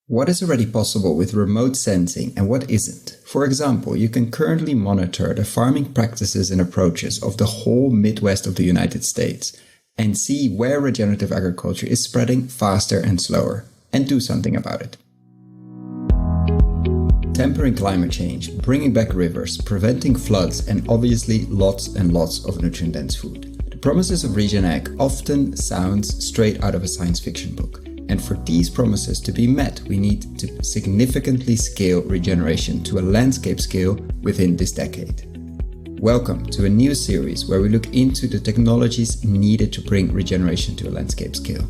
What is already possible with remote sensing and what isn't? For example, you can currently monitor the farming practices and approaches of the whole Midwest of the United States and see where regenerative agriculture is spreading faster and slower, and do something about it. Tempering climate change, bringing back rivers, preventing floods, and obviously lots and lots of nutrient-dense food. The promises of Regen Ag often sounds straight out of a science fiction book. And for these promises to be met, we need to significantly scale regeneration to a landscape scale within this decade. Welcome to a new series where we look into the technologies needed to bring regeneration to a landscape scale.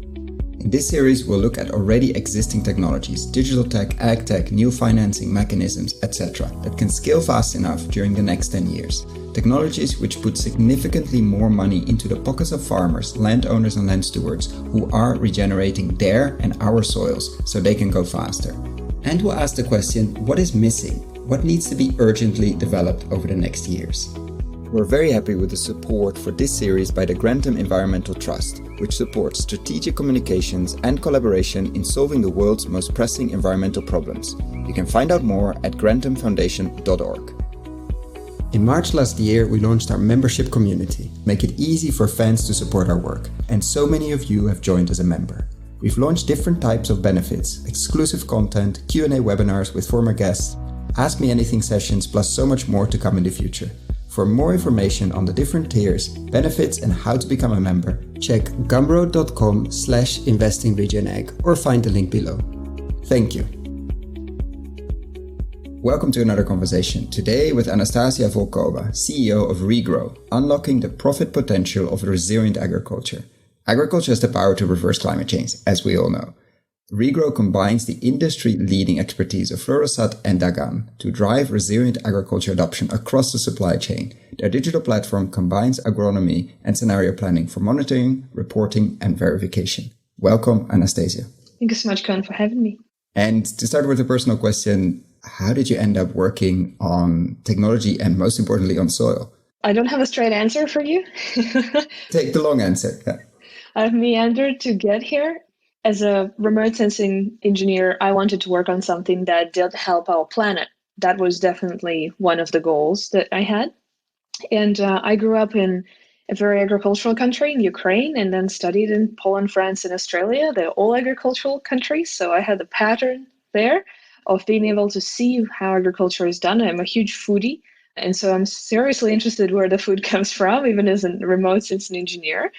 In this series, we'll look at already existing technologies, digital tech, ag tech, new financing mechanisms, etc. that can scale fast enough during the next 10 years. Technologies which put significantly more money into the pockets of farmers, landowners and land stewards who are regenerating their and our soils so they can go faster. And we'll ask the question, what is missing? What needs to be urgently developed over the next years? We're very happy with the support for this series by the Grantham Environmental Trust, which supports strategic communications and collaboration in solving the world's most pressing environmental problems. You can find out more at granthamfoundation.org. In March last year, we launched our membership community, make it easy for fans to support our work, and so many of you have joined as a member. We've launched different types of benefits, exclusive content, Q&A webinars with former guests, Ask Me Anything sessions, plus so much more to come in the future. For more information on the different tiers, benefits and how to become a member, check gumroad.com/investinregenag or find the link below. Thank you. Welcome to another conversation, today with Anastasia Volkova, CEO of Regrow, unlocking the profit potential of resilient agriculture. Agriculture has the power to reverse climate change, as we all know. Regrow combines the industry-leading expertise of FluroSat and Dagan to drive resilient agriculture adoption across the supply chain. Their digital platform combines agronomy and scenario planning for monitoring, reporting, and verification. Welcome, Anastasia. Thank you so much, Koen, for having me. And to start with a personal question, how did you end up working on technology and most importantly on soil? I don't have a straight answer for you. Take the long answer. Yeah. I've meandered to get here. As a remote sensing engineer, I wanted to work on something that did help our planet. That was definitely one of the goals that I had. And I grew up in a very agricultural country in Ukraine and then studied in Poland, France, and Australia. They're all agricultural countries. So I had a pattern there of being able to see how agriculture is done. I'm a huge foodie. And so I'm seriously interested where the food comes from, even as a remote sensing engineer.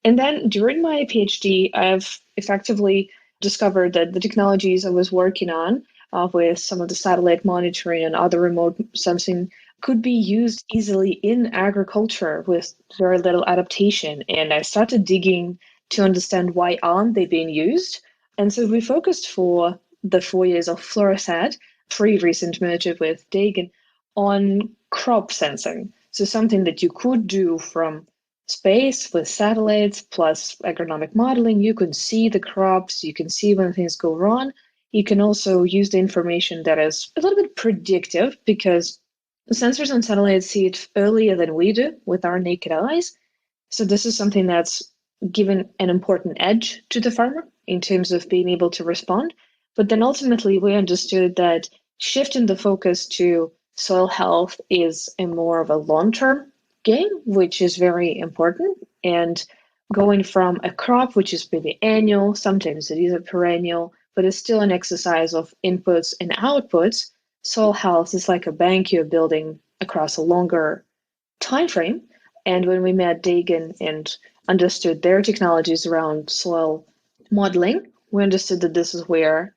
And then during my PhD, I've effectively discovered that the technologies I was working on with some of the satellite monitoring and other remote sensing could be used easily in agriculture with very little adaptation. And I started digging to understand why aren't they being used. And so we focused for the 4 years of FluroSat, pre-recent merger with Dagan, on crop sensing. So something that you could do from space with satellites plus agronomic modeling. You can see the crops, you can see when things go wrong. You can also use the information that is a little bit predictive because the sensors on satellites see it earlier than we do with our naked eyes. So this is something that's given an important edge to the farmer in terms of being able to respond. But then ultimately we understood that shifting the focus to soil health is a more of a long-term game, which is very important. And going from a crop, which is maybe annual, sometimes it is a perennial, but it's still an exercise of inputs and outputs. Soil health is like a bank you're building across a longer time frame. And when we met Dagan and understood their technologies around soil modeling, we understood that this is where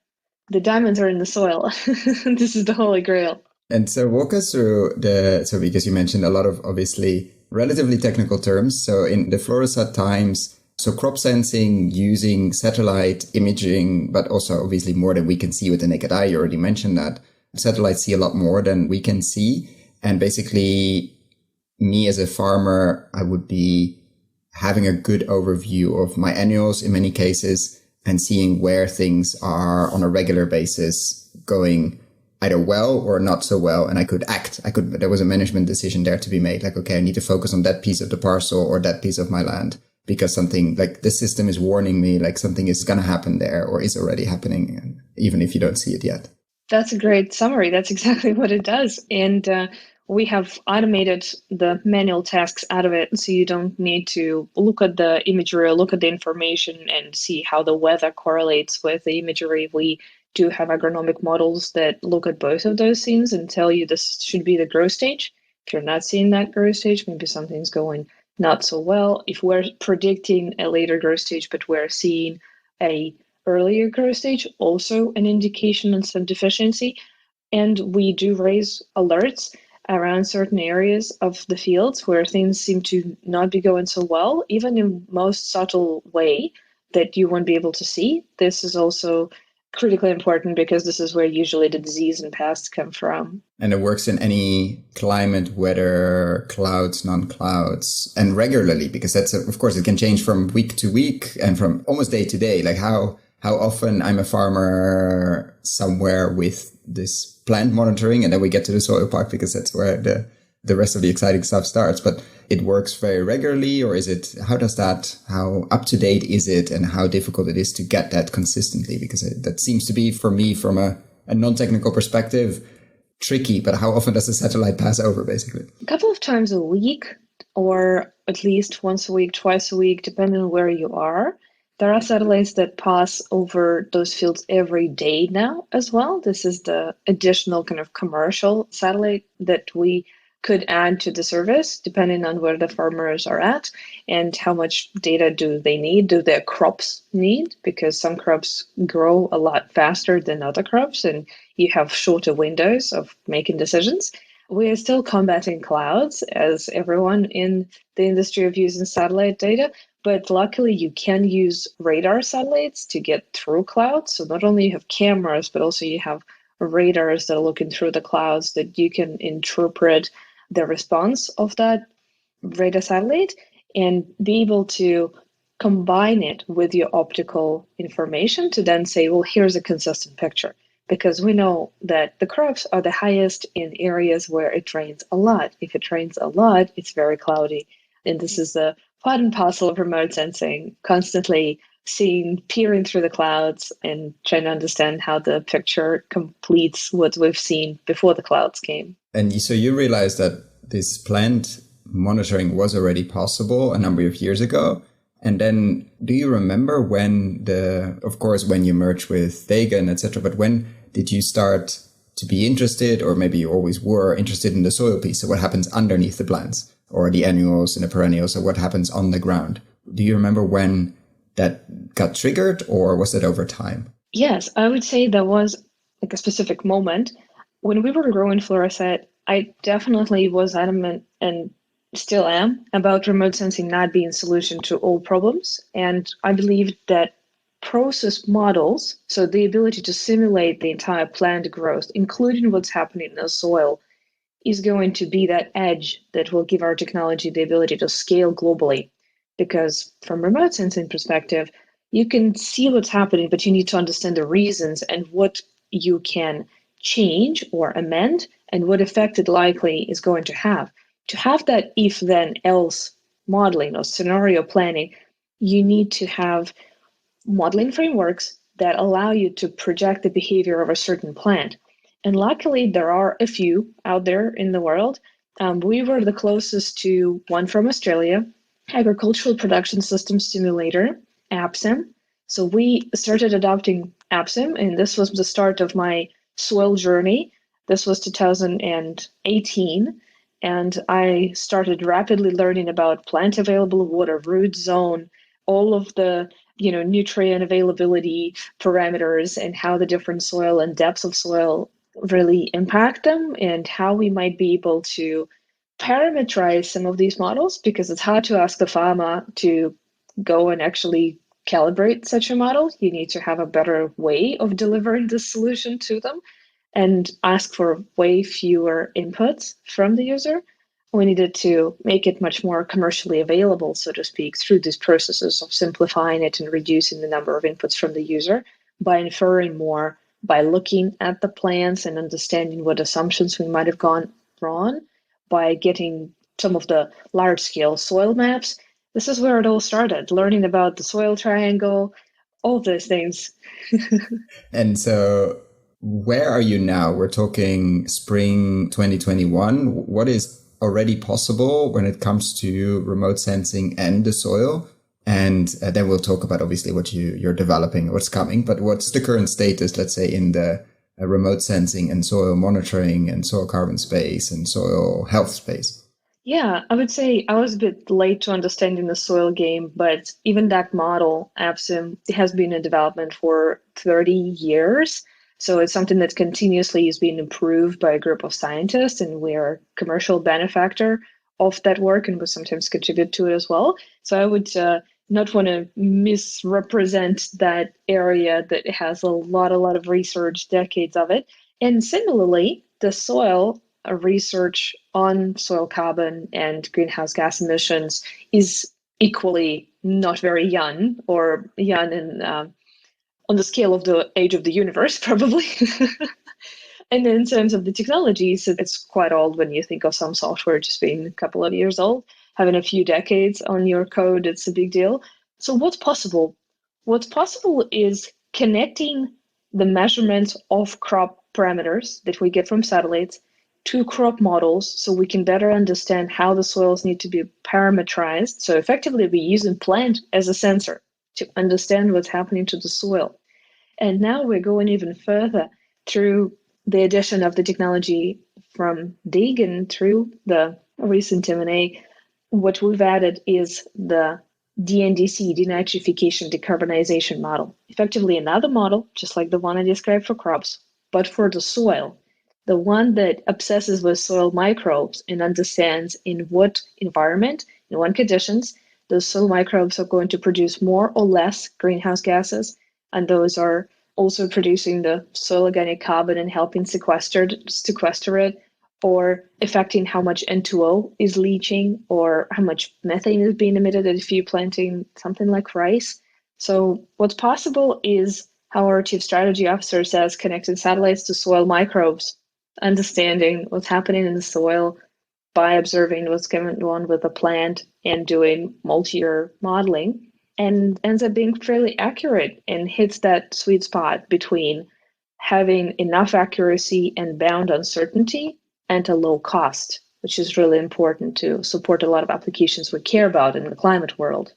the diamonds are in the soil. This is the holy grail. And so walk us through because you mentioned a lot of obviously relatively technical terms. So in the FluroSat times, so crop sensing using satellite imaging, but also obviously more than we can see with the naked eye. You already mentioned that. Satellites see a lot more than we can see. And basically me as a farmer, I would be having a good overview of my annuals in many cases and seeing where things are on a regular basis going either well or not so well. And I could act. There was a management decision there to be made. Like, okay, I need to focus on that piece of the parcel or that piece of my land because something like the system is warning me, like something is going to happen there or is already happening. even if you don't see it yet. That's a great summary. That's exactly what it does. And we have automated the manual tasks out of it. So you don't need to look at the imagery or look at the information and see how the weather correlates with the imagery. We do have agronomic models that look at both of those things and tell you this should be the growth stage. If you're not seeing that growth stage, maybe something's going not so well. If we're predicting a later growth stage, but we're seeing a earlier growth stage, also an indication of some deficiency. And we do raise alerts around certain areas of the fields where things seem to not be going so well, even in most subtle way that you won't be able to see. This is also critically important because this is where usually the disease and pests come from. And it works in any climate, weather, clouds, non-clouds, and regularly, because that's, of course, it can change from week to week and from almost day to day. Like how often I'm a farmer somewhere with this plant monitoring, and then we get to the soil part because that's where the rest of the exciting stuff starts. But it works very regularly, or is it, how up to date is it, and how difficult it is to get that consistently? Because that seems to be, for me, from a non-technical perspective, tricky. But how often does the satellite pass over, basically? A couple of times a week, or at least once a week, twice a week, depending on where you are. There are satellites that pass over those fields every day now as well. This is the additional kind of commercial satellite that we could add to the service, depending on where the farmers are at and how much data do they need, do their crops need, because some crops grow a lot faster than other crops and you have shorter windows of making decisions. We are still combating clouds, as everyone in the industry of using satellite data, but luckily you can use radar satellites to get through clouds. So not only you have cameras, but also you have radars that are looking through the clouds that you can interpret the response of that radar satellite and be able to combine it with your optical information to then say, well, here's a consistent picture. Because we know that the crops are the highest in areas where it rains a lot. If it rains a lot, it's very cloudy. And this is the part and parcel of remote sensing, constantly peering through the clouds and trying to understand how the picture completes what we've seen before the clouds came. And so you realized that this plant monitoring was already possible a number of years ago. And then do you remember when when you merged with Dagan, etc., but when did you start to be interested, or maybe you always were interested in the soil piece? So what happens underneath the plants, or the annuals and the perennials, or what happens on the ground? Do you remember when that got triggered, or was it over time? Yes, I would say there was like a specific moment. When we were growing FluroSat, I definitely was adamant and still am about remote sensing not being a solution to all problems. And I believed that process models, so the ability to simulate the entire plant growth, including what's happening in the soil, is going to be that edge that will give our technology the ability to scale globally. Because from remote sensing perspective, you can see what's happening, but you need to understand the reasons and what you can change or amend and what effect it likely is going to have. To have that if then else modeling or scenario planning, you need to have modeling frameworks that allow you to project the behavior of a certain plant. And luckily, there are a few out there in the world. We were the closest to one from Australia, Agricultural Production System Simulator, APSIM. So we started adopting APSIM, and this was the start of my soil journey. This was 2018. And I started rapidly learning about plant available water, root zone, all of the nutrient availability parameters and how the different soil and depths of soil really impact them and how we might be able to parameterize some of these models, because it's hard to ask the farmer to go and actually calibrate such a model. You need to have a better way of delivering this solution to them and ask for way fewer inputs from the user. We needed to make it much more commercially available, so to speak, through these processes of simplifying it and reducing the number of inputs from the user by inferring more, by looking at the plants and understanding what assumptions we might have gone wrong, by getting some of the large-scale soil maps. This is where it all started, learning about the soil triangle, all those things. And so where are you now? We're talking spring 2021. What is already possible when it comes to remote sensing and the soil? And then we'll talk about obviously what you're developing, what's coming, but what's the current status, let's say, in the remote sensing and soil monitoring and soil carbon space and soil health space? Yeah, I would say I was a bit late to understanding the soil game, but even that model, ABSIM, it has been in development for 30 years. So it's something that continuously is being improved by a group of scientists, and we are a commercial benefactor of that work and we sometimes contribute to it as well. So I would not want to misrepresent that area that has a lot of research, decades of it. And similarly, the soil research on soil carbon and greenhouse gas emissions is equally not very young, or young in, on the scale of the age of the universe, probably. And in terms of the technologies, it's quite old when you think of some software just being a couple of years old. Having a few decades on your code, it's a big deal. So what's possible? What's possible is connecting the measurements of crop parameters that we get from satellites to crop models so we can better understand how the soils need to be parameterized. So effectively, we're using plant as a sensor to understand what's happening to the soil. And now we're going even further through the addition of the technology from Dagan through the recent M&A. What we've added is the DNDC, denitrification decarbonization model. Effectively another model, just like the one I described for crops, but for the soil. The one that obsesses with soil microbes and understands in what environment, in what conditions, those soil microbes are going to produce more or less greenhouse gases, and those are also producing the soil organic carbon and helping sequester it, or affecting how much N2O is leaching, or how much methane is being emitted if you're planting something like rice. So what's possible is how our chief strategy officer says, connecting satellites to soil microbes, understanding what's happening in the soil by observing what's going on with the plant and doing multi-year modeling, and ends up being fairly accurate and hits that sweet spot between having enough accuracy and bound uncertainty and a low cost, which is really important to support a lot of applications we care about in the climate world.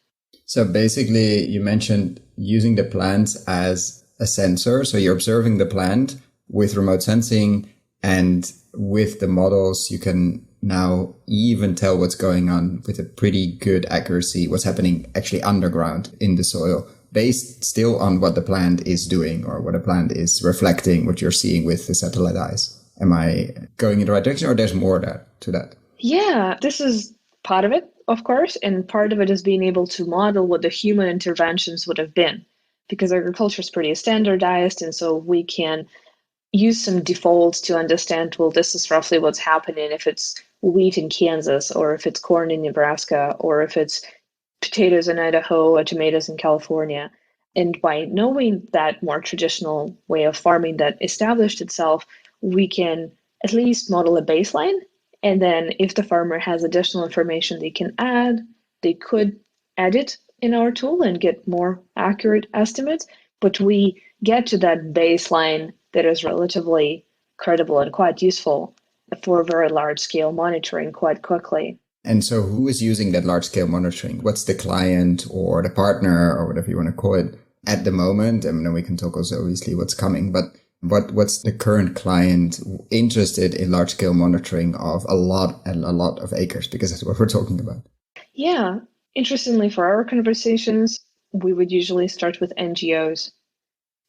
So basically, you mentioned using the plants as a sensor. So you're observing the plant with remote sensing, and with the models, you can now even tell what's going on with a pretty good accuracy, what's happening actually underground in the soil, based still on what the plant is doing or what a plant is reflecting, what you're seeing with the satellite eyes. Am I going in the right direction, or there's more to that? Yeah, this is part of it, of course, and part of it is being able to model what the human interventions would have been, because agriculture is pretty standardized, and so we can use some defaults to understand, well, this is roughly what's happening if it's wheat in Kansas, or if it's corn in Nebraska, or if it's potatoes in Idaho or tomatoes in California. And by knowing that more traditional way of farming that established itself, we can at least model a baseline. And then if the farmer has additional information they can add, they could add it in our tool and get more accurate estimates. But we get to that baseline that is relatively credible and quite useful for very large scale monitoring quite quickly. And so who is using that large scale monitoring? What's the client or the partner or whatever you want to call it at the moment? And then we can talk also obviously what's coming, but what's the current client interested in large scale monitoring of a lot of acres? Because that's what we're talking about. Yeah. Interestingly, for our conversations, we would usually start with NGOs.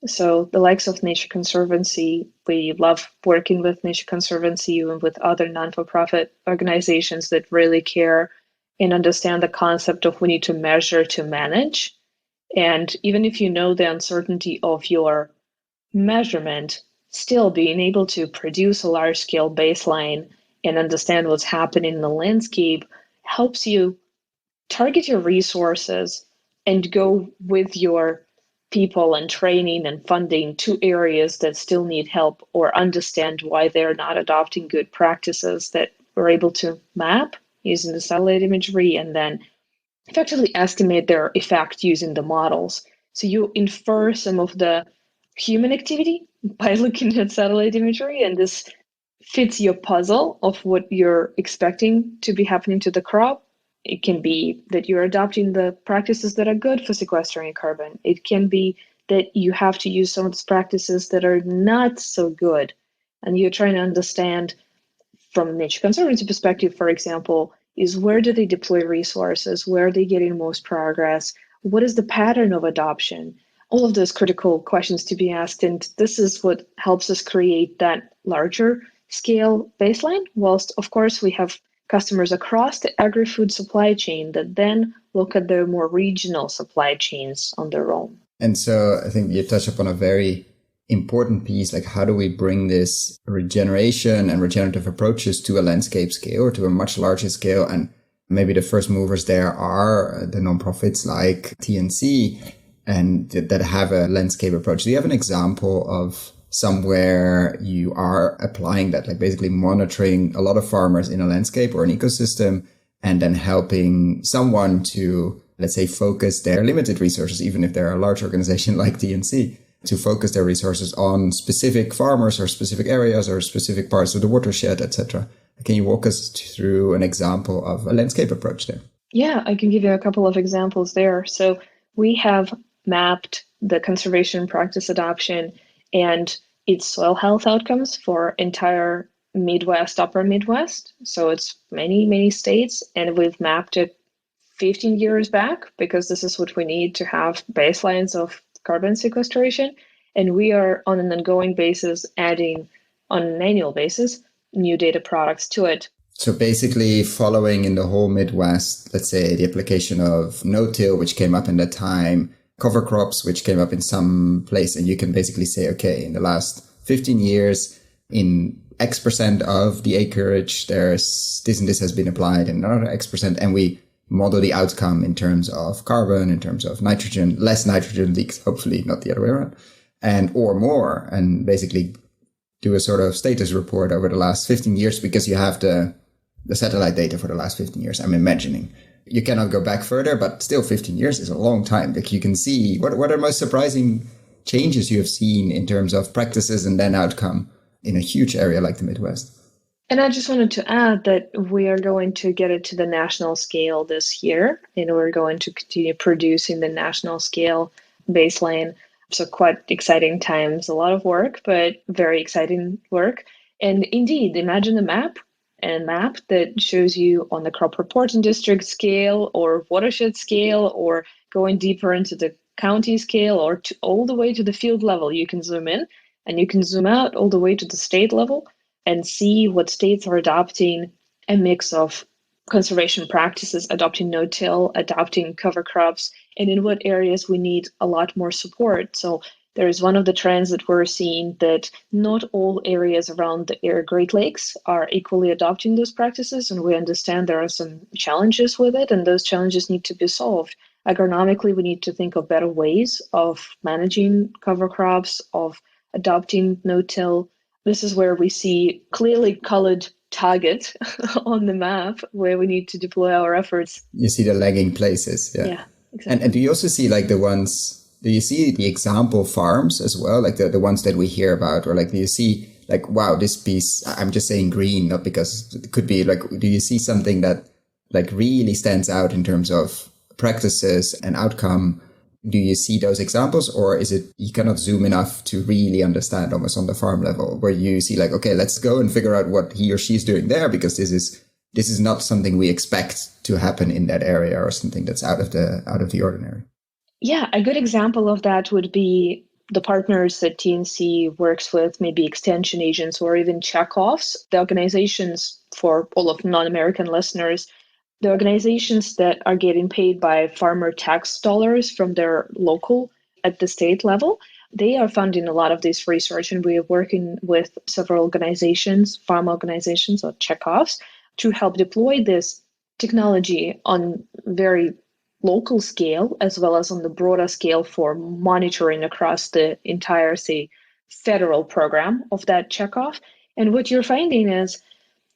So the likes of Nature Conservancy, we love working with Nature Conservancy and with other non-for-profit organizations that really care and understand the concept of we need to measure to manage. And even if you know the uncertainty of your measurement, still being able to produce a large-scale baseline and understand what's happening in the landscape helps you target your resources and go with your people and training and funding to areas that still need help, or understand why they're not adopting good practices that we're able to map using the satellite imagery, and then effectively estimate their effect using the models. So you infer some of the human activity by looking at satellite imagery, and this fits your puzzle of what you're expecting to be happening to the crop. It can be that you're adopting the practices that are good for sequestering carbon. It can be that you have to use some of these practices that are not so good. And you're trying to understand from a nature conservancy perspective, for example, is where do they deploy resources? Where are they getting most progress? What is the pattern of adoption? All of those critical questions to be asked. And this is what helps us create that larger scale baseline, whilst of course we have customers across the agri-food supply chain that then look at the more regional supply chains on their own. And so I think you touch upon a very important piece, like how do we bring this regeneration and regenerative approaches to a landscape scale or to a much larger scale? And maybe the first movers there are the nonprofits like TNC and that have a landscape approach. Do you have an example of somewhere you are applying that, like basically monitoring a lot of farmers in a landscape or an ecosystem and then helping someone to, let's say, focus their limited resources, even if they're a large organization like TNC, to focus their resources on specific farmers or specific areas or specific parts of the watershed, etc. Can you walk us through an example of a landscape approach there? Yeah, I can give you a couple of examples there. So we have mapped the conservation practice adoption and its soil health outcomes for entire Midwest, upper Midwest. So it's many, many states, and we've mapped it 15 years back because this is what we need to have baselines of carbon sequestration. And we are on an ongoing basis adding on an annual basis new data products to it. So basically following in the whole Midwest, let's say the application of no-till, which came up in that time, cover crops, which came up in some place. And you can basically say, okay, in the last 15 years, in X% of the acreage, there's this and this has been applied and another X%. And we model the outcome in terms of carbon, in terms of nitrogen, less nitrogen leaks, hopefully not the other way around, and or more, and basically do a sort of status report over the last 15 years because you have the satellite data for the last 15 years. I'm imagining you cannot go back further, but still 15 years is a long time. Like you can see what are the most surprising changes you have seen in terms of practices and then outcome in a huge area like the Midwest. And I just wanted to add that we are going to get it to the national scale this year, and we're going to continue producing the national scale baseline. So quite exciting times, a lot of work, but very exciting work. And indeed, imagine a map that shows you on the crop reporting district scale or watershed scale or going deeper into the county scale or all the way to the field level. You can zoom in and you can zoom out all the way to the state level and see what states are adopting a mix of conservation practices, adopting no-till, adopting cover crops, and in what areas we need a lot more support. So there is one of the trends that we're seeing that not all areas around the Great Lakes are equally adopting those practices, and we understand there are some challenges with it, and those challenges need to be solved. Agronomically, we need to think of better ways of managing cover crops, of adopting no-till. This is where we see clearly colored target on the map where we need to deploy our efforts. You see the lagging places. Yeah, exactly. And do you also see like do you see the example farms as well? Like the ones that we hear about, or like, do you see like, wow, this piece, I'm just saying green, not because it could be like, do you see something that like really stands out in terms of practices and outcome? Do you see those examples, or is it you cannot zoom enough to really understand almost on the farm level where you see like, okay, let's go and figure out what he or she is doing there because this is not something we expect to happen in that area or something that's out of the ordinary? Yeah, a good example of that would be the partners that TNC works with, maybe extension agents or even checkoffs, the organizations for all of non-American listeners. The organizations that are getting paid by farmer tax dollars from their local at the state level, they are funding a lot of this research, and we are working with several organizations, farm organizations or checkoffs, to help deploy this technology on very local scale as well as on the broader scale for monitoring across the entire, say, federal program of that checkoff. And what you're finding is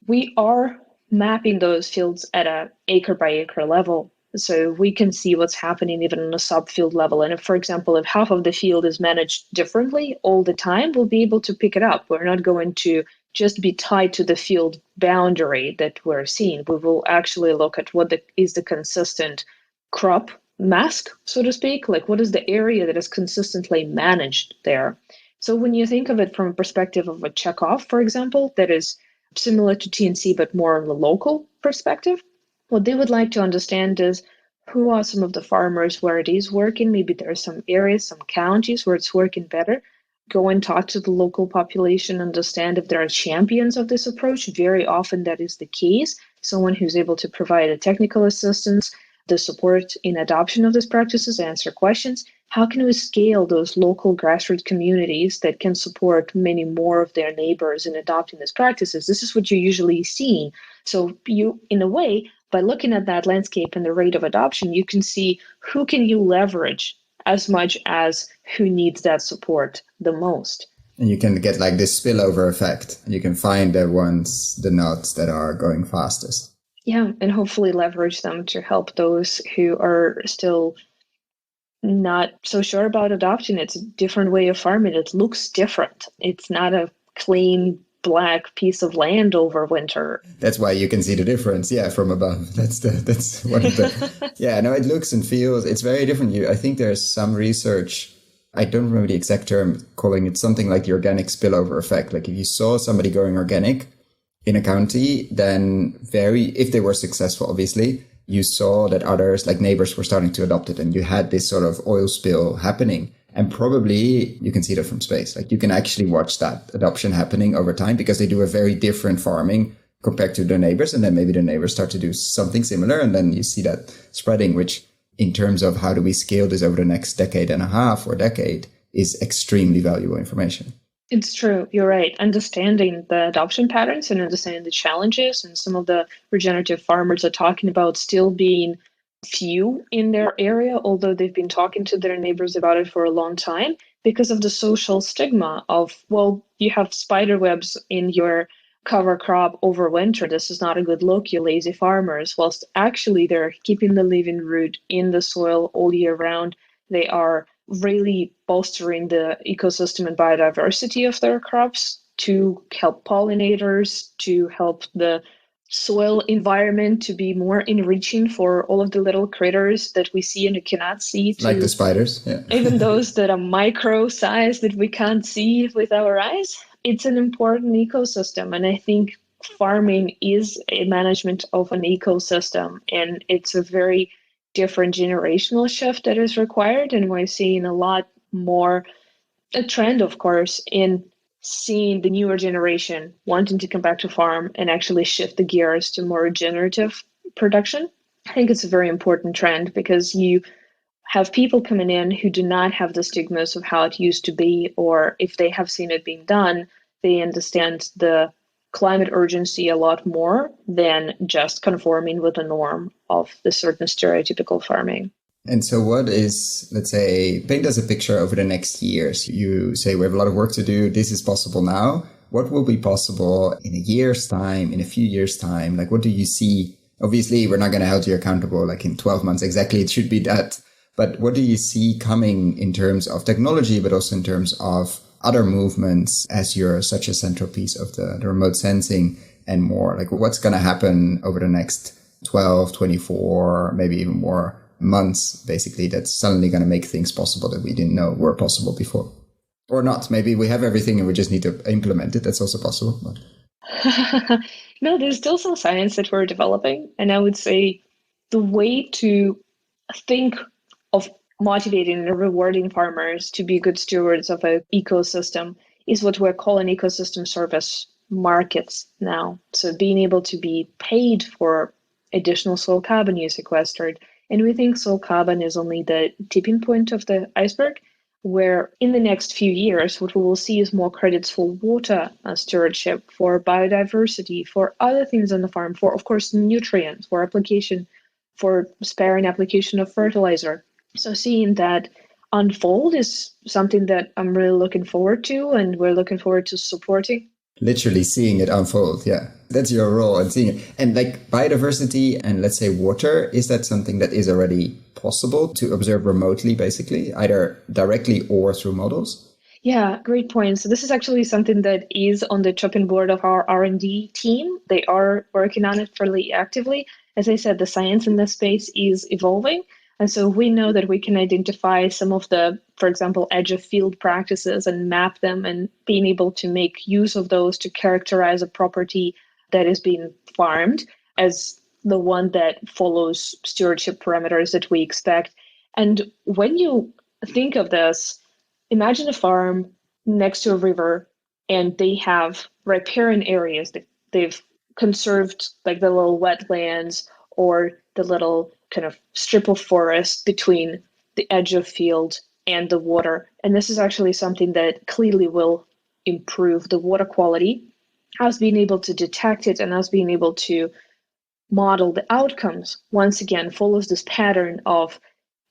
we are mapping those fields at an acre by acre level. So we can see what's happening even on a subfield level. And if, for example, if half of the field is managed differently all the time, we'll be able to pick it up. We're not going to just be tied to the field boundary that we're seeing. We will actually look at what is the consistent crop mask, so to speak, like what is the area that is consistently managed there. So when you think of it from a perspective of a checkoff, for example, that is similar to TNC, but more on the local perspective, what they would like to understand is who are some of the farmers where it is working. Maybe there are some areas, some counties where it's working better. Go and talk to the local population, understand if there are champions of this approach. Very often that is the case. Someone who's able to provide a technical assistance, the support in adoption of these practices, answer questions. How can we scale those local grassroots communities that can support many more of their neighbors in adopting these practices? This is what you're usually seeing. So you, in a way, by looking at that landscape and the rate of adoption, you can see who can you leverage as much as who needs that support the most. And you can get like this spillover effect. You can find the nodes that are going fastest. Yeah, and hopefully leverage them to help those who are still not so sure about adoption. It's a different way of farming. It looks different. It's not a clean black piece of land over winter. That's why you can see the difference, from above. That's one of the it looks and feels, it's very different. I think there's some research, I don't remember the exact term, calling it something like the organic spillover effect. Like if you saw somebody going organic in a county, then if they were successful, obviously, you saw that others, like neighbors, were starting to adopt it, and you had this sort of oil spill happening. And probably you can see that from space. Like you can actually watch that adoption happening over time because they do a very different farming compared to their neighbors. And then maybe the neighbors start to do something similar. And then you see that spreading, which in terms of how do we scale this over the next decade and a half or decade is extremely valuable information. It's true. You're right. Understanding the adoption patterns and understanding the challenges, and some of the regenerative farmers are talking about still being few in their area, although they've been talking to their neighbors about it for a long time, because of the social stigma of, well, you have spider webs in your cover crop over winter. This is not a good look, you lazy farmers. Whilst actually they're keeping the living root in the soil all year round. They are really bolstering the ecosystem and biodiversity of their crops to help pollinators, to help the soil environment to be more enriching for all of the little critters that we see and cannot see. Like the spiders, Even those that are micro size that we can't see with our eyes. It's an important ecosystem. And I think farming is a management of an ecosystem. And it's a very different generational shift that is required. And we're seeing a lot more, a trend, of course, in seeing the newer generation wanting to come back to farm and actually shift the gears to more regenerative production. I think it's a very important trend because you have people coming in who do not have the stigmas of how it used to be, or if they have seen it being done, they understand the climate urgency a lot more than just conforming with the norm of the certain stereotypical farming. And so what is, let's say, paint us a picture over the next years. You say we have a lot of work to do. This is possible now. What will be possible in a year's time, in a few years' time? Like, what do you see? Obviously, we're not going to hold you accountable like in 12 months exactly. It should be that. But what do you see coming in terms of technology, but also in terms of other movements as you're such a central piece of the remote sensing and more? Like, what's going to happen over the next 12, 24, maybe even more months, basically, that's suddenly going to make things possible that we didn't know were possible before? Or not. Maybe we have everything and we just need to implement it. That's also possible. But no, there's still some science that we're developing. And I would say the way to think of motivating and rewarding farmers to be good stewards of an ecosystem is what we're calling ecosystem service markets now. So being able to be paid for additional soil carbon you sequestered. And we think soil carbon is only the tipping point of the iceberg, where in the next few years, what we will see is more credits for water stewardship, for biodiversity, for other things on the farm, for, of course, nutrients, for application, for sparing application of fertilizer. So seeing that unfold is something that I'm really looking forward to, and we're looking forward to supporting. Literally seeing it unfold. Yeah. That's your role and seeing it. And like biodiversity and let's say water, is that something that is already possible to observe remotely, basically, either directly or through models? Yeah, great point. So this is actually something that is on the chopping board of our R&D team. They are working on it fairly actively. As I said, the science in this space is evolving. And so we know that we can identify some of the, for example, edge of field practices and map them and being able to make use of those to characterize a property that is being farmed as the one that follows stewardship parameters that we expect. And when you think of this, imagine a farm next to a river and they have riparian areas that they've conserved, like the little wetlands or the little kind of strip of forest between the edge of field and the water. And this is actually something that clearly will improve the water quality. Us being able to detect it and us being able to model the outcomes, once again, follows this pattern of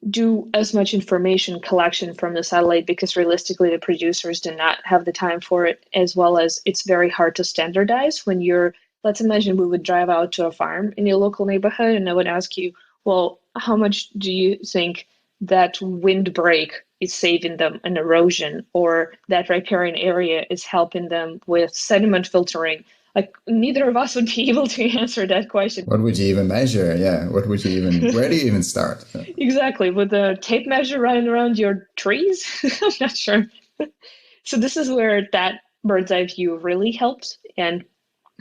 do as much information collection from the satellite, because realistically the producers do not have the time for it, as well as it's very hard to standardize when you're, let's imagine we would drive out to a farm in your local neighborhood and I would ask you, well, how much do you think that windbreak is saving them an erosion, or that riparian area is helping them with sediment filtering? Like neither of us would be able to answer that question. What would you even measure? Yeah. What would you even, where do you even start? Exactly. With a tape measure running around your trees? I'm not sure. So this is where that bird's eye view really helps. And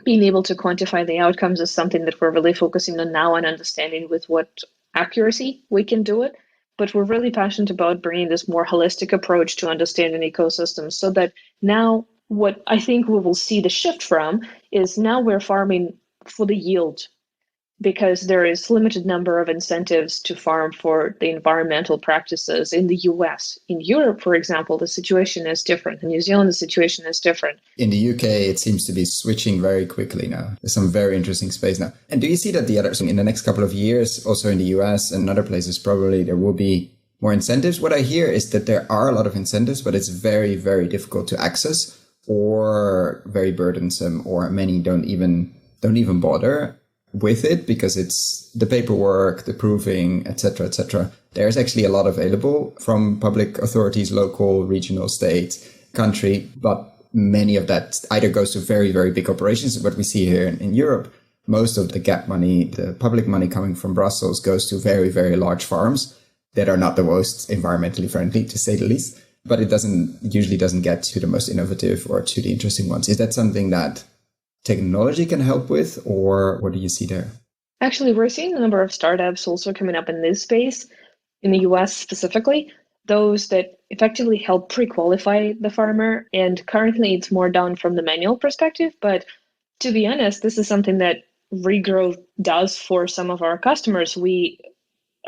being able to quantify the outcomes is something that we're really focusing on now and understanding with what accuracy we can do it. But we're really passionate about bringing this more holistic approach to understanding ecosystems, so that now what I think we will see the shift from is now we're farming for the yield, because there is limited number of incentives to farm for the environmental practices in the US. In Europe, for example, the situation is different. In New Zealand, the situation is different. In the UK, it seems to be switching very quickly now. There's some very interesting space now. And do you see that in the next couple of years, also in the US and other places, probably there will be more incentives? What I hear is that there are a lot of incentives, but it's very, very difficult to access or very burdensome, or many don't even bother with it because it's the paperwork, the proving, etc., etc. There's actually a lot available from public authorities, local, regional, state, country, but many of that either goes to very, very big operations. What we see here in Europe, most of the gap money, the public money coming from Brussels, goes to very, very large farms that are not the most environmentally friendly, to say the least. But it usually doesn't get to the most innovative or to the interesting ones. Is that something that technology can help with, or what do you see there? Actually, we're seeing a number of startups also coming up in this space, in the US specifically, those that effectively help pre-qualify the farmer. And currently it's more done from the manual perspective. But to be honest, this is something that Regrow does for some of our customers. We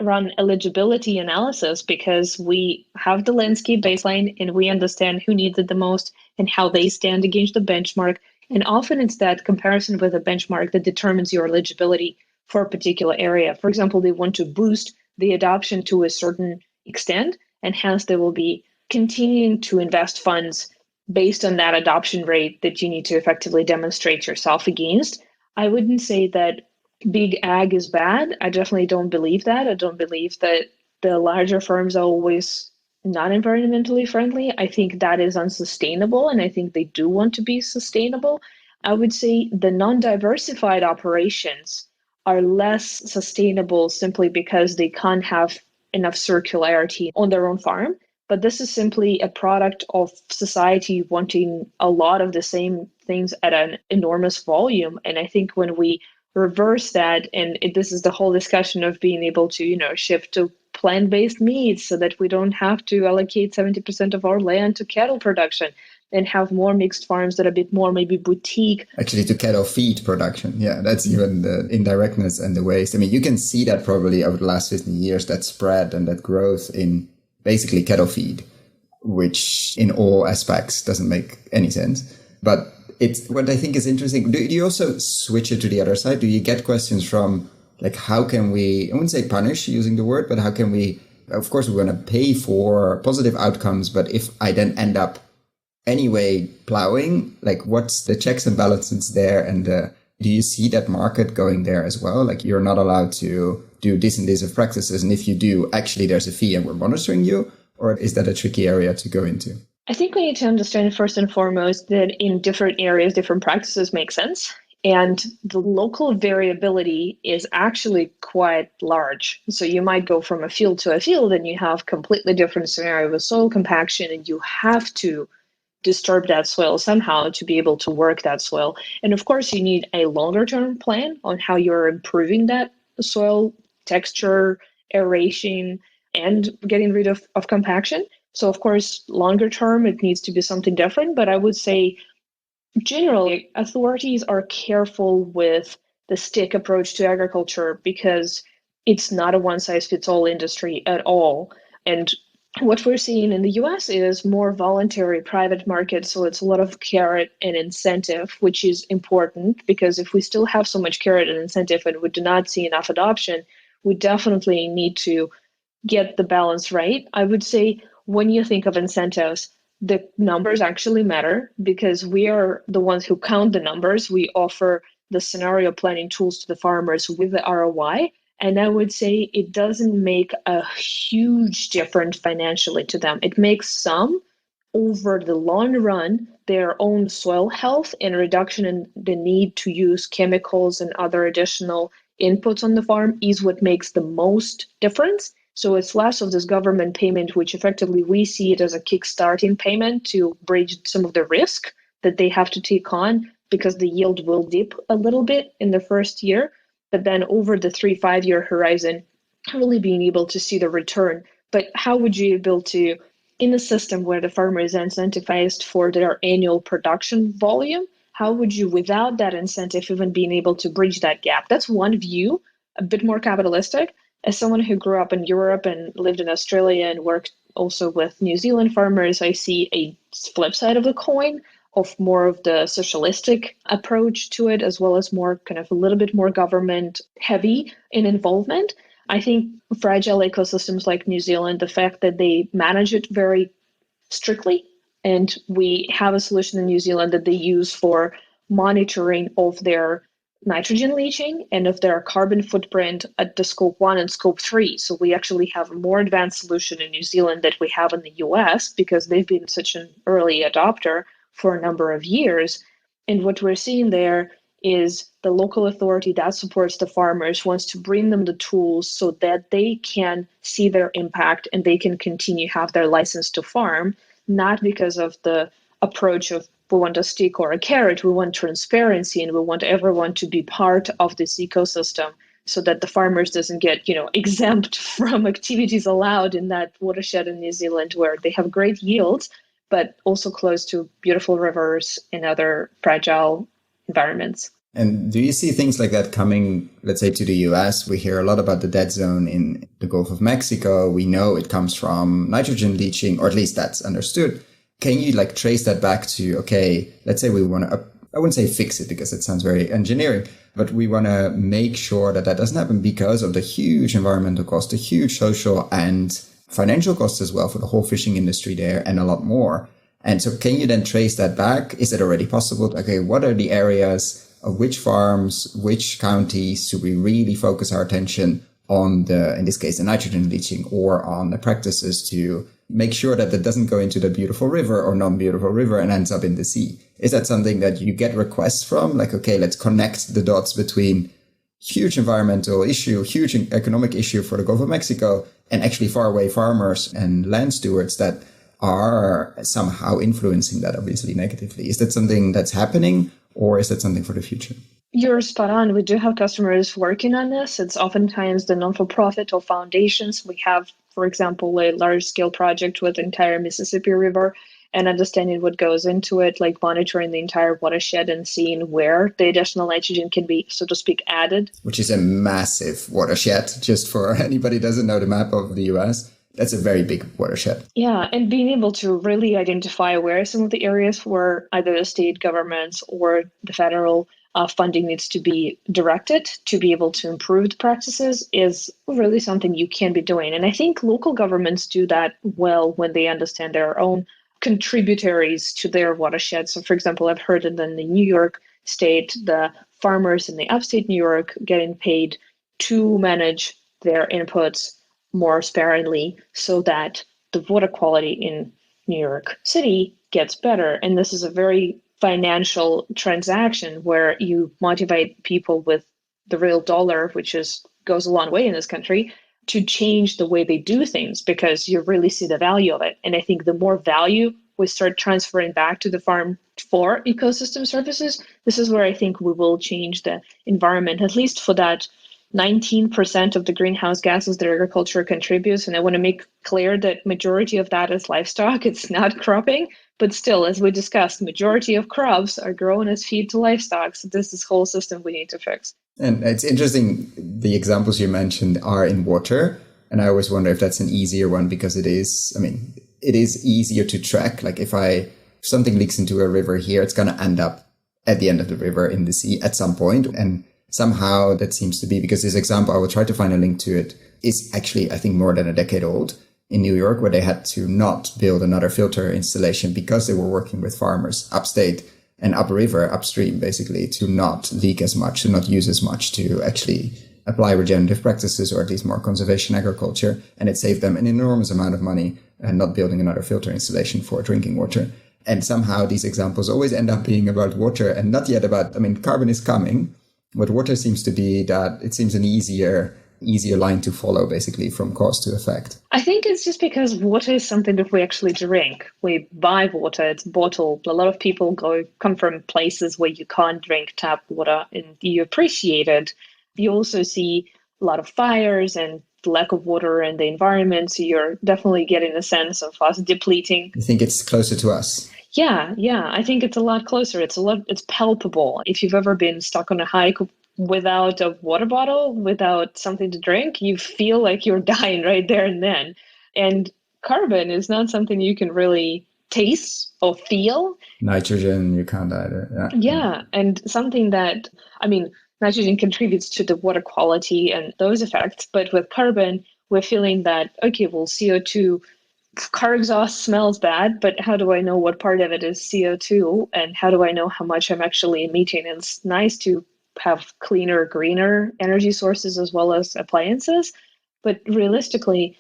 run eligibility analysis because we have the landscape baseline and we understand who needs it the most and how they stand against the benchmark. And often it's that comparison with a benchmark that determines your eligibility for a particular area. For example, they want to boost the adoption to a certain extent, and hence they will be continuing to invest funds based on that adoption rate that you need to effectively demonstrate yourself against. I wouldn't say that big ag is bad. I definitely don't believe that. I don't believe that the larger firms are always not environmentally friendly. I think that is unsustainable, and I think they do want to be sustainable. I would say the non-diversified operations are less sustainable simply because they can't have enough circularity on their own farm. But this is simply a product of society wanting a lot of the same things at an enormous volume. And I think when we reverse that, and this is the whole discussion of being able to, shift to plant-based meats so that we don't have to allocate 70% of our land to cattle production and have more mixed farms that are a bit more maybe boutique. Actually, to cattle feed production. Yeah, that's even the indirectness and the waste. I mean, you can see that probably over the last 15 years, that spread and that growth in basically cattle feed, which in all aspects doesn't make any sense. But it's what I think is interesting. Do you also switch it to the other side? Do you get questions from, like, how can we, I wouldn't say punish using the word, but how can we, of course, we're going to pay for positive outcomes. But if I then end up anyway plowing? Like, what's the checks and balances there? And do you see that market going there as well? Like, you're not allowed to do this and this of practices. And if you do, actually, there's a fee and we're monitoring you. Or is that a tricky area to go into? I think we need to understand first and foremost that in different areas, different practices make sense. And the local variability is actually quite large. So you might go from a field to a field and you have completely different scenario with soil compaction, and you have to disturb that soil somehow to be able to work that soil. And of course, you need a longer term plan on how you're improving that soil texture, aeration, and getting rid of compaction. So of course, longer term, it needs to be something different. But I would say generally, authorities are careful with the stick approach to agriculture because it's not a one-size-fits-all industry at all. And what we're seeing in the US is more voluntary private market. So it's a lot of carrot and incentive, which is important because if we still have so much carrot and incentive and we do not see enough adoption, we definitely need to get the balance right. I would say when you think of incentives, the numbers actually matter because we are the ones who count the numbers. We offer the scenario planning tools to the farmers with the ROI. And I would say it doesn't make a huge difference financially to them. It makes some over the long run, their own soil health and reduction in the need to use chemicals and other additional inputs on the farm is what makes the most difference. So it's less of this government payment, which effectively we see it as a kickstarting payment to bridge some of the risk that they have to take on because the yield will dip a little bit in the first year. But then over the 3-5 year horizon, really being able to see the return. But how would you be able to, in a system where the farmer is incentivized for their annual production volume, how would you, without that incentive, even being able to bridge that gap? That's one view, a bit more capitalistic. As someone who grew up in Europe and lived in Australia and worked also with New Zealand farmers, I see a flip side of the coin of more of the socialistic approach to it, as well as more kind of a little bit more government heavy in involvement. I think fragile ecosystems like New Zealand, the fact that they manage it very strictly, and we have a solution in New Zealand that they use for monitoring of their nitrogen leaching and of their carbon footprint at the scope 1 and scope 3. So we actually have a more advanced solution in New Zealand that we have in the US because they've been such an early adopter for a number of years. And what we're seeing there is the local authority that supports the farmers wants to bring them the tools so that they can see their impact and they can continue have their license to farm, not because of the approach of we want a stick or a carrot, we want transparency, and we want everyone to be part of this ecosystem so that the farmers doesn't get, exempt from activities allowed in that watershed in New Zealand where they have great yields, but also close to beautiful rivers and other fragile environments. And do you see things like that coming, let's say, to the US? We hear a lot about the dead zone in the Gulf of Mexico. We know it comes from nitrogen leaching, or at least that's understood. Can you trace that back to, okay, let's say we want to, I wouldn't say fix it because it sounds very engineering, but we want to make sure that that doesn't happen because of the huge environmental cost, the huge social and financial costs as well for the whole fishing industry there and a lot more. And so can you then trace that back? Is it already possible? Okay, what are the areas of which farms, which counties should we really focus our attention on in this case, the nitrogen leaching or on the practices to make sure that it doesn't go into the beautiful river or non-beautiful river and ends up in the sea? Is that something that you get requests from? Okay, let's connect the dots between huge environmental issue, huge economic issue for the Gulf of Mexico and actually faraway farmers and land stewards that are somehow influencing that obviously negatively. Is that something that's happening or is that something for the future? You're spot on. We do have customers working on this. It's oftentimes the non-for-profit or foundations. We have, for example, a large-scale project with the entire Mississippi River and understanding what goes into it, like monitoring the entire watershed and seeing where the additional nitrogen can be, so to speak, added. Which is a massive watershed, just for anybody who doesn't know the map of the US. That's a very big watershed. Yeah, and being able to really identify where some of the areas where either the state governments or the federal funding needs to be directed to be able to improve the practices is really something you can be doing. And I think local governments do that well when they understand their own contributaries to their watershed. So for example, I've heard that in the New York state, the farmers in the upstate New York getting paid to manage their inputs more sparingly so that the water quality in New York City gets better. And this is a very financial transaction where you motivate people with the real dollar, which goes a long way in this country, to change the way they do things because you really see the value of it. And I think the more value we start transferring back to the farm for ecosystem services, this is where I think we will change the environment, at least for that 19% of the greenhouse gases that agriculture contributes. And I want to make clear that majority of that is livestock. It's not cropping, but still, as we discussed, majority of crops are grown as feed to livestock. So this is whole system we need to fix. And it's interesting, the examples you mentioned are in water. And I always wonder if that's an easier one because it is easier to track. Like if something leaks into a river here, it's going to end up at the end of the river in the sea at some point. And somehow that seems to be, because this example, I will try to find a link to it, is actually, I think, more than a decade old in New York, where they had to not build another filter installation because they were working with farmers upstate and upriver, upstream, basically, to not leak as much, to not use as much, to actually apply regenerative practices, or at least more conservation agriculture. And it saved them an enormous amount of money and not building another filter installation for drinking water. And somehow these examples always end up being about water and not yet about, carbon is coming, but water seems to be that it seems an easier line to follow, basically, from cause to effect. I think it's just because water is something that we actually drink. We buy water, it's bottled. A lot of people come from places where you can't drink tap water and you appreciate it. You also see a lot of fires and lack of water in the environment. So you're definitely getting a sense of us depleting. You think it's closer to us? Yeah. I think it's a lot closer. It's palpable. If you've ever been stuck on a hike without a water bottle, without something to drink, you feel like you're dying right there and then. And carbon is not something you can really taste or feel. Nitrogen, you can't either. Yeah. And something that, nitrogen contributes to the water quality and those effects. But with carbon, we're feeling that, okay, well, CO2, car exhaust smells bad, but how do I know what part of it is CO2? And how do I know how much I'm actually emitting? And it's nice to have cleaner, greener energy sources as well as appliances. But realistically,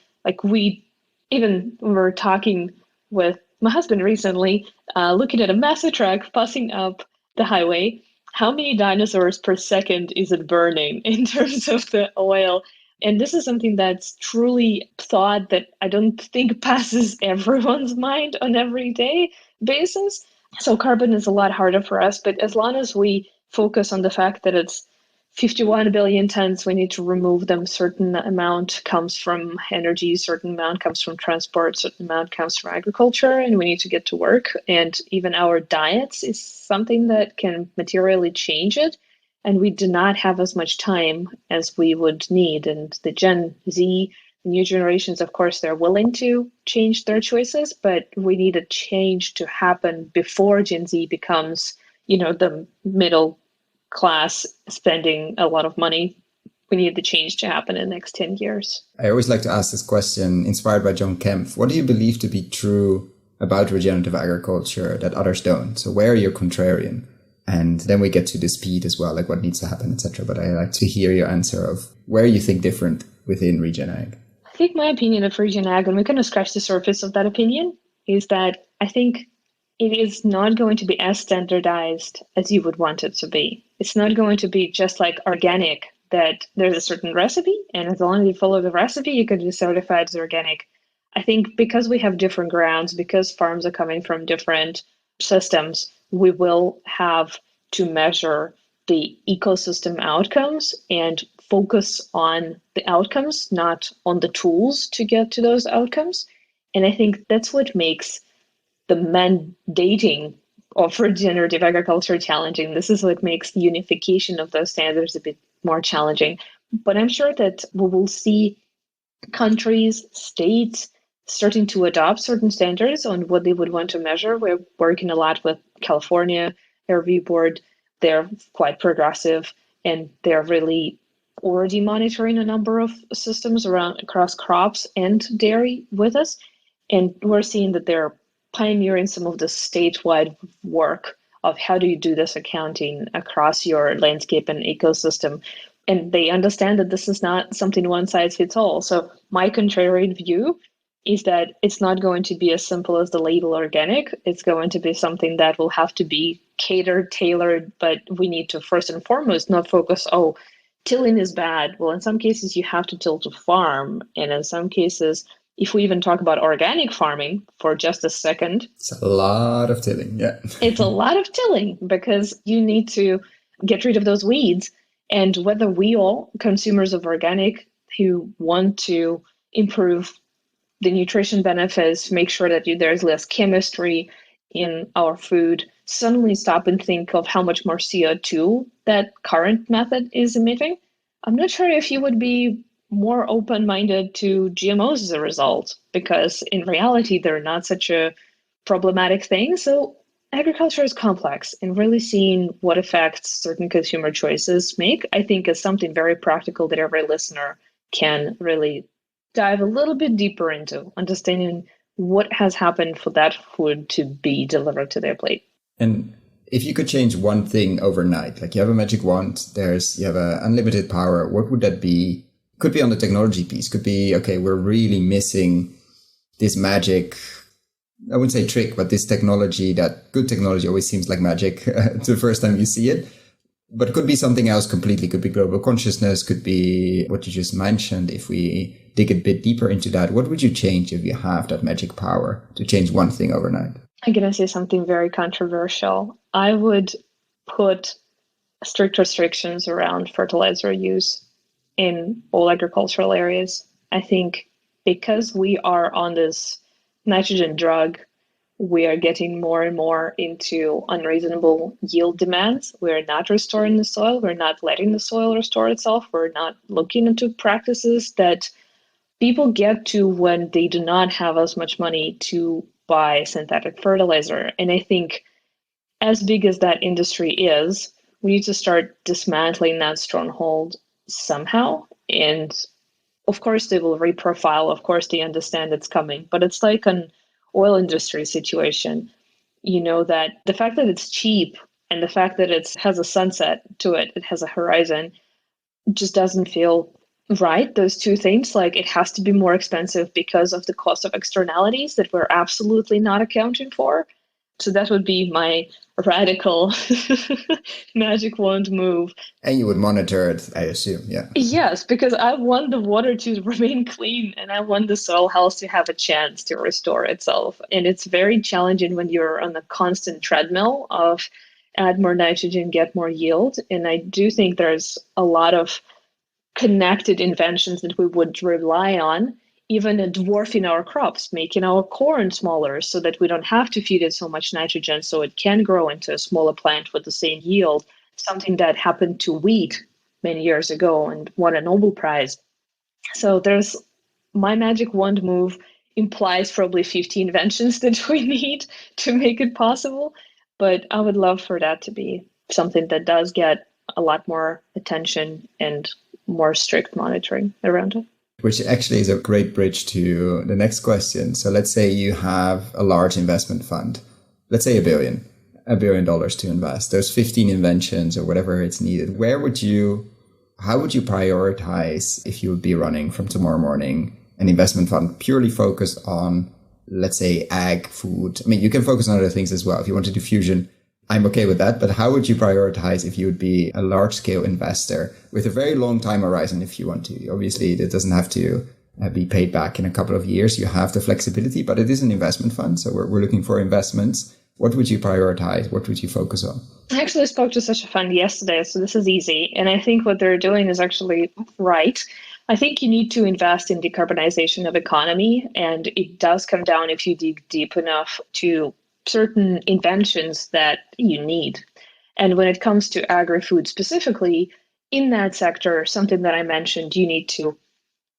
even when we were talking with my husband recently, looking at a massive truck passing up the highway, how many dinosaurs per second is it burning in terms of the oil? And this is something that's truly thought that I don't think passes everyone's mind on everyday basis. So carbon is a lot harder for us, but as long as we focus on the fact that it's 51 billion tons, we need to remove them. Certain amount comes from energy, certain amount comes from transport, certain amount comes from agriculture, and we need to get to work. And even our diets is something that can materially change it. And we do not have as much time as we would need. And the Gen Z, the new generations, of course, they're willing to change their choices, but we need a change to happen before Gen Z becomes, the middle class spending a lot of money. We need the change to happen in the next 10 years. I always like to ask this question, inspired by John Kempf. What do you believe to be true about regenerative agriculture that others don't? So where are you contrarian? And then we get to the speed as well, like what needs to happen, etc. But I like to hear your answer of where you think different within Regen Ag. I think my opinion of Regen Ag, and we're going to scratch the surface of that opinion, is that I think it is not going to be as standardized as you would want it to be. It's not going to be just like organic, that there's a certain recipe, and as long as you follow the recipe, you can be certified as organic. I think because we have different grounds, because farms are coming from different systems, we will have to measure the ecosystem outcomes and focus on the outcomes, not on the tools to get to those outcomes. And I think that's what makes the mandating of regenerative agriculture challenging. This is what makes the unification of those standards a bit more challenging. But I'm sure that we will see countries, states starting to adopt certain standards on what they would want to measure. We're working a lot with California Air Review Board. They're quite progressive, and they're really already monitoring a number of systems across crops and dairy with us. And we're seeing that they're pioneering some of the statewide work of how do you do this accounting across your landscape and ecosystem. And they understand that this is not something one size fits all. So my contrarian view is that it's not going to be as simple as the label organic. It's going to be something that will have to be catered, tailored, but we need to first and foremost not focus, oh, tilling is bad. Well, in some cases, you have to till to farm. And in some cases, if we even talk about organic farming for just a second, it's a lot of tilling. Yeah. It's a lot of tilling because you need to get rid of those weeds. And whether we all, consumers of organic who want to improve the nutrition benefits, make sure that there's less chemistry in our food, suddenly stop and think of how much more CO2 that current method is emitting, I'm not sure if you would be more open-minded to GMOs as a result, because in reality, they're not such a problematic thing. So agriculture is complex, and really seeing what effects certain consumer choices make, I think, is something very practical that every listener can really dive a little bit deeper into, understanding what has happened for that food to be delivered to their plate. And if you could change one thing overnight, like you have a magic wand, you have unlimited power, what would that be? Could be on the technology piece, could be, okay, we're really missing this magic, I wouldn't say trick, but this technology, that good technology always seems like magic the first time you see it. But it could be something else completely. Could be global consciousness, could be what you just mentioned. If we dig a bit deeper into that, what would you change if you have that magic power to change one thing overnight? I'm going to say something very controversial. I would put strict restrictions around fertilizer use in all agricultural areas. I think because we are on this nitrogen drug, we are getting more and more into unreasonable yield demands. We're not restoring the soil. We're not letting the soil restore itself. We're not looking into practices that people get to when they do not have as much money to buy synthetic fertilizer. And I think as big as that industry is, we need to start dismantling that stronghold somehow. And of course, they will reprofile. Of course, they understand it's coming. But it's like an oil industry situation. You know that the fact that it's cheap and the fact that it has a sunset to it, it has a horizon, just doesn't feel right. Those two things, like it has to be more expensive because of the cost of externalities that we're absolutely not accounting for. So that would be my radical magic wand move. And you would monitor it, I assume, yeah. Yes, because I want the water to remain clean and I want the soil health to have a chance to restore itself. And it's very challenging when you're on the constant treadmill of add more nitrogen, get more yield. And I do think there's a lot of connected inventions that we would rely on, even dwarfing our crops, making our corn smaller so that we don't have to feed it so much nitrogen so it can grow into a smaller plant with the same yield, something that happened to wheat many years ago and won a Nobel Prize. So there's my magic wand move implies probably 50 inventions that we need to make it possible. But I would love for that to be something that does get a lot more attention and more strict monitoring around it. Which actually is a great bridge to the next question. So let's say you have a large investment fund, let's say $1 billion to invest. There's 15 inventions or whatever it's needed. How would you prioritize if you would be running from tomorrow morning an investment fund purely focused on, let's say, ag, food? I mean, you can focus on other things as well. If you want to do fusion, I'm okay with that. But how would you prioritize if you would be a large scale investor with a very long time horizon if you want to? Obviously, it doesn't have to be paid back in a couple of years. You have the flexibility, but it is an investment fund. So we're looking for investments. What would you prioritize? What would you focus on? I actually spoke to such a fund yesterday, so this is easy. And I think what they're doing is actually right. I think you need to invest in decarbonization of economy. And it does come down, if you dig deep enough, to certain inventions that you need. And when it comes to agri-food specifically, in that sector, something that I mentioned, you need to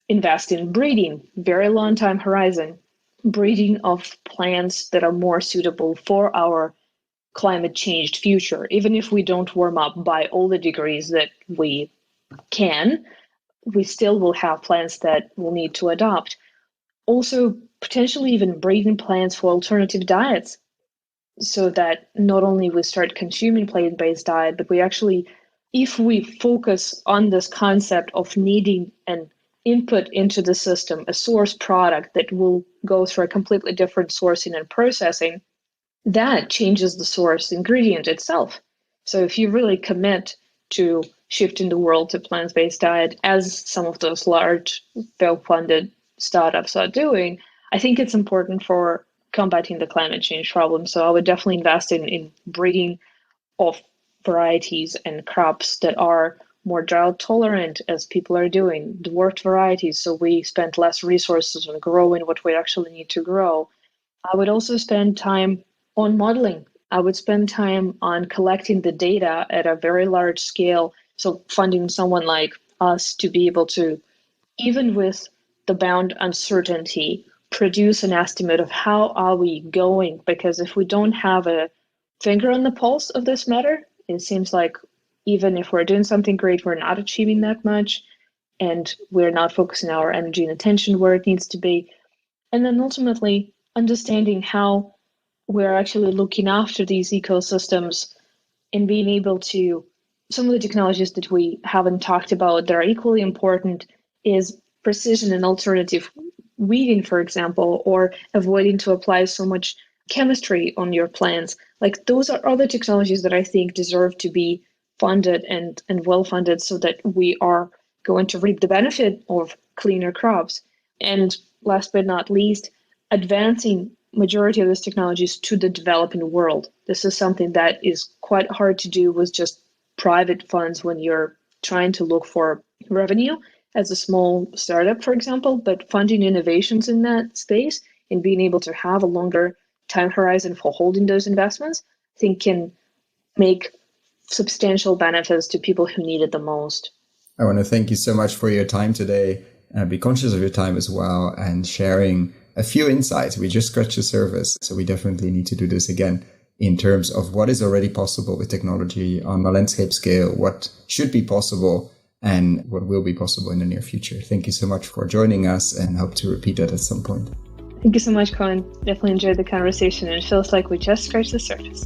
invest in breeding, very long time horizon, breeding of plants that are more suitable for our climate changed future. Even if we don't warm up by all the degrees that we can, we still will have plants that will need to adopt. Also, potentially even breeding plants for alternative diets, so that not only we start consuming plant-based diet, but we actually, if we focus on this concept of needing an input into the system, a source product that will go through a completely different sourcing and processing, that changes the source ingredient itself. So if you really commit to shifting the world to plant-based diet, as some of those large, well-funded startups are doing, I think it's important for combating the climate change problem. So I would definitely invest in breeding of varieties and crops that are more drought tolerant, as people are doing, dwarfed varieties, so we spend less resources on growing what we actually need to grow. I would also spend time on modeling. I would spend time on collecting the data at a very large scale. So funding someone like us to be able to, even with the bound uncertainty, produce an estimate of how are we going. Because if we don't have a finger on the pulse of this matter, it seems like even if we're doing something great, we're not achieving that much, and we're not focusing our energy and attention where it needs to be. And then ultimately understanding how we're actually looking after these ecosystems and being able to, some of the technologies that we haven't talked about that are equally important is precision and alternative weeding, for example, or avoiding to apply so much chemistry on your plants. Like, those are other technologies that I think deserve to be funded and well funded, so that we are going to reap the benefit of cleaner crops. And last but not least, advancing majority of these technologies to the developing world. This is something that is quite hard to do with just private funds when you're trying to look for revenue as a small startup, for example, but funding innovations in that space and being able to have a longer time horizon for holding those investments, I think can make substantial benefits to people who need it the most. I want to thank you so much for your time today. Be conscious of your time as well, and sharing a few insights. We just scratched the surface, so we definitely need to do this again in terms of what is already possible with technology on a landscape scale, what should be possible, and what will be possible in the near future. Thank you so much for joining us, and hope to repeat that at some point. Thank you so much, Koen. Definitely enjoyed the conversation, and it feels like we just scratched the surface.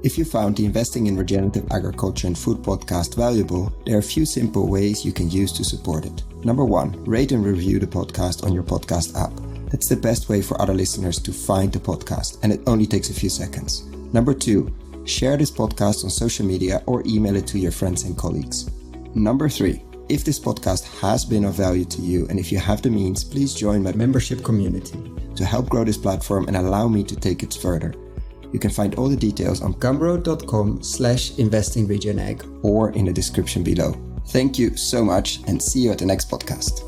If you found the Investing in Regenerative Agriculture and Food podcast valuable, there are a few simple ways you can use to support it. Number 1, rate and review the podcast on your podcast app. That's the best way for other listeners to find the podcast, and it only takes a few seconds. Number 2, share this podcast on social media or email it to your friends and colleagues. Number 3, if this podcast has been of value to you, and if you have the means, please join my membership community to help grow this platform and allow me to take it further. You can find all the details on gumroad.com/investingregenag or in the description below. Thank you so much, and see you at the next podcast.